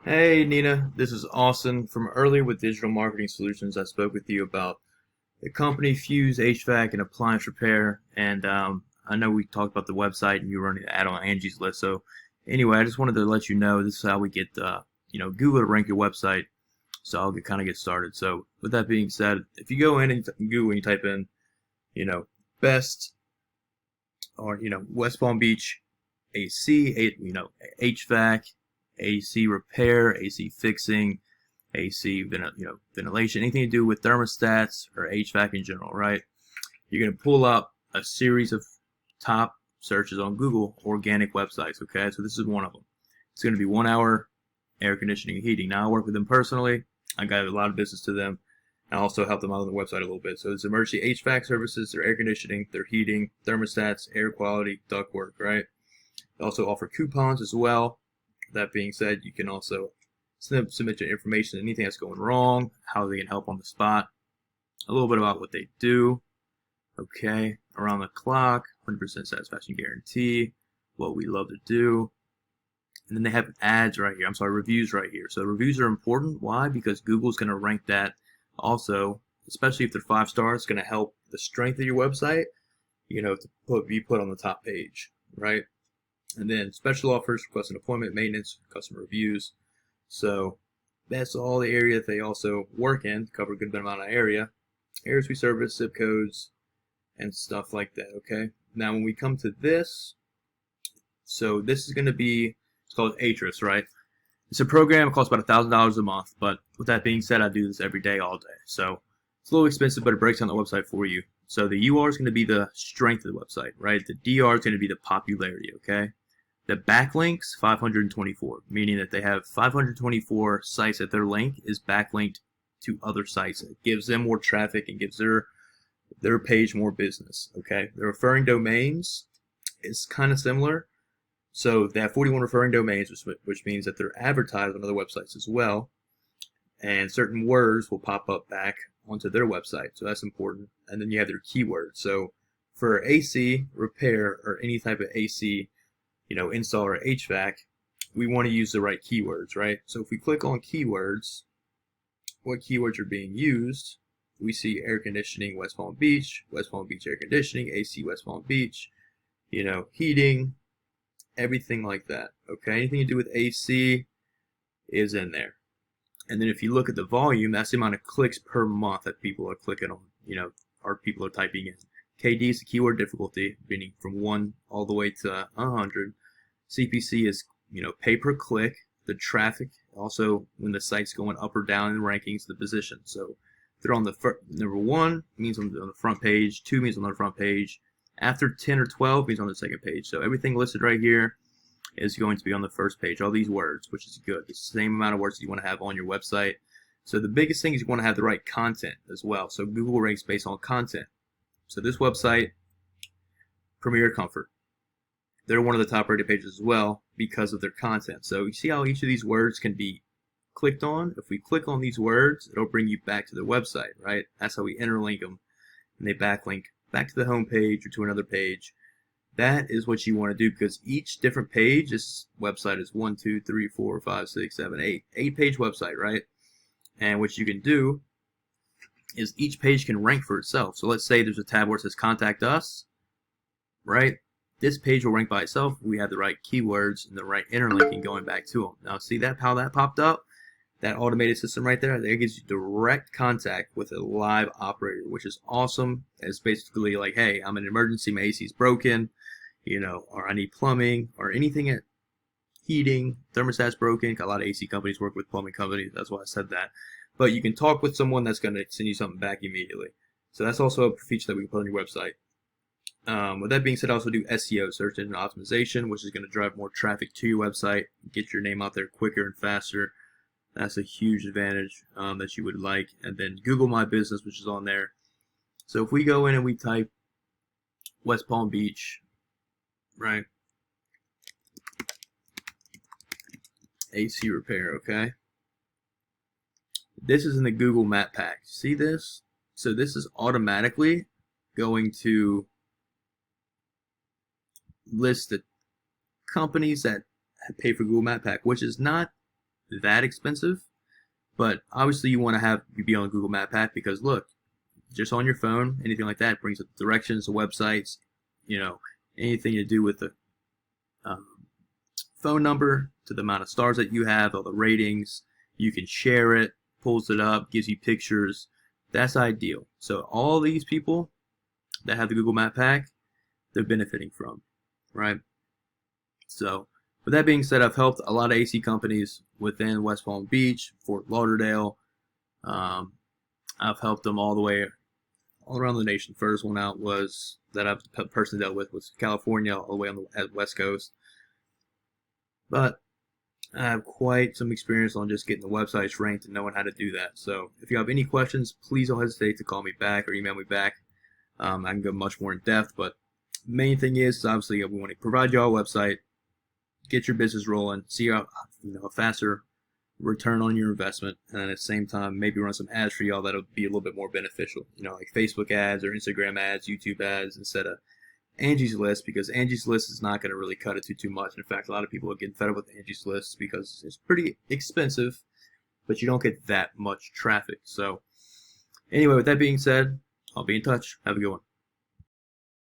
Hey Nina, this is Austin from earlier with Digital Marketing Solutions. I spoke with you about the company Fuse HVAC and appliance repair, and I know we talked about the website and you were running the ad on Angie's List. So anyway, I just wanted to let you know this is how we get Google to rank your website. So I'll get started. So with that being said, if you go in and Google and you type in best or West Palm Beach AC, HVAC, AC repair, AC fixing, AC ventilation, anything to do with thermostats or HVAC in general, right? You're going to pull up a series of top searches on Google organic websites, okay? So this is one of them. It's going to be 1 hour air conditioning and heating. Now I work with them personally. I got a lot of business to them. I also help them out on the website a little bit. So it's emergency HVAC services, their air conditioning, their heating, thermostats, air quality, ductwork, right? They also offer coupons as well. That being said, you can also submit your information, anything that's going wrong, how they can help on the spot, a little bit about what they do, okay, around the clock, 100% satisfaction guarantee, what we love to do. And then they have ads right here. Reviews right here. So reviews are important. Why? Because Google's going to rank that also, especially if they're 5 stars, it's going to help the strength of your website, to be put on the top page, right? And then special offers, request an appointment, maintenance, customer reviews. So that's all the area that they also work in, cover a good amount of area. Areas we service, zip codes, and stuff like that, okay? Now when we come to this, so this is going to be, it's called Ahrefs, right? It's a program, it costs about $1,000 a month, but with that being said, I do this every day, all day. So it's a little expensive, but it breaks down the website for you. So the UR is going to be the strength of the website, right? The DR is going to be the popularity, okay? The backlinks, 524, meaning that they have 524 sites that their link is backlinked to other sites. It gives them more traffic and gives their page more business, okay? The referring domains is kind of similar. So they have 41 referring domains, which means that they're advertised on other websites as well. And certain words will pop up back onto their website, so that's important. And then you have their keywords. So for AC, repair, or any type of AC, install or HVAC, we want to use the right keywords, right? So if we click on keywords, what keywords are being used, we see air conditioning, West Palm Beach air conditioning, AC West Palm Beach, heating, everything like that, okay? Anything to do with AC is in there. And then if you look at the volume, that's the amount of clicks per month that people are clicking on, or people are typing in. KD is the keyword difficulty, meaning from 1 all the way to 100. CPC is, pay per click. The traffic, also when the site's going up or down in the rankings, the position. So if they're on the number 1 means on the front page, 2 means on the front page. After 10 or 12 means on the second page. So everything listed right here is going to be on the first page. All these words, which is good. It's the same amount of words that you want to have on your website. So the biggest thing is you want to have the right content as well. So Google ranks based on content. So this website, Premier Comfort, they're one of the top rated pages as well because of their content. So you see how each of these words can be clicked on? If we click on these words, it'll bring you back to their website, right? That's how we interlink them, and they backlink back to the home page or to another page. That is what you want to do because each different page, this website is 1, 2, 3, 4, 5, 6, 7, 8. 8-page website, right? And what you can do is each page can rank for itself. So let's say there's a tab where it says contact us, right? This page will rank by itself. We have the right keywords and the right interlinking going back to them. Now see how that popped up? That automated system right there, that gives you direct contact with a live operator, which is awesome. It's basically like, hey, I'm in an emergency, my AC is broken, or I need plumbing or anything at heating, thermostat's broken. A lot of AC companies work with plumbing companies. That's why I said that. But you can talk with someone that's going to send you something back immediately. So that's also a feature that we can put on your website. With that being said, I also do SEO, search engine optimization, which is going to drive more traffic to your website, get your name out there quicker and faster. That's a huge advantage that you would like. And then Google My Business, which is on there. So if we go in and we type West Palm Beach, right? AC repair, okay? This is in the Google Map Pack. See this? So this is automatically going to list the companies that pay for Google Map Pack, which is not that expensive, but obviously you want to be on Google Map Pack because look, just on your phone, anything like that brings up directions to websites, anything to do with the um, phone number to the amount of stars that you have, all the ratings. You can share it, pulls it up, gives you pictures. That's ideal. So all these people that have the Google Map Pack, they're benefiting from, right? So with that being said, I've helped a lot of AC companies within West Palm Beach, Fort Lauderdale. I've helped them all around the nation. First one out was that I've personally dealt with was California, all the way on the West Coast. But I have quite some experience on just getting the websites ranked and knowing how to do that. So if you have any questions, please don't hesitate to call me back or email me back. I can go much more in depth, but main thing is obviously we want to provide you all a website, get your business rolling, see a faster return on your investment, and at the same time maybe run some ads for y'all that'll be a little bit more beneficial, like Facebook ads or Instagram ads, YouTube ads, instead of Angie's List, because Angie's List is not going to really cut it too much. In fact, a lot of people are getting fed up with Angie's List because it's pretty expensive, but you don't get that much traffic. So anyway, with that being said, I'll be in touch. Have a good one.